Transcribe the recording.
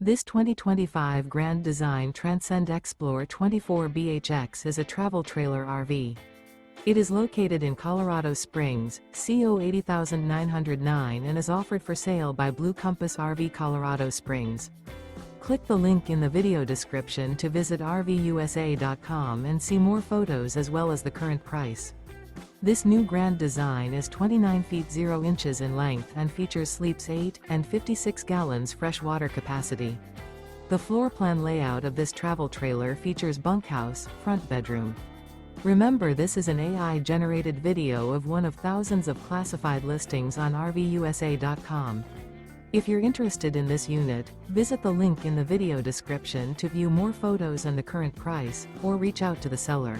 This 2025 Grand Design Transcend Xplor 24BHX is a travel trailer RV. It is located in Colorado Springs, CO 80909 and is offered for sale by Blue Compass RV Colorado Springs. Click the link in the video description to visit RVUSA.com and see more photos as well as the current price. This new Grand Design is 29 feet 0 inches in length and features sleeps 8 and 56 gallons fresh water capacity. The floor plan layout of this travel trailer features bunkhouse, front bedroom. Remember, this is an AI-generated video of one of thousands of classified listings on RVUSA.com. If you're interested in this unit, visit the link in the video description to view more photos and the current price, or reach out to the seller.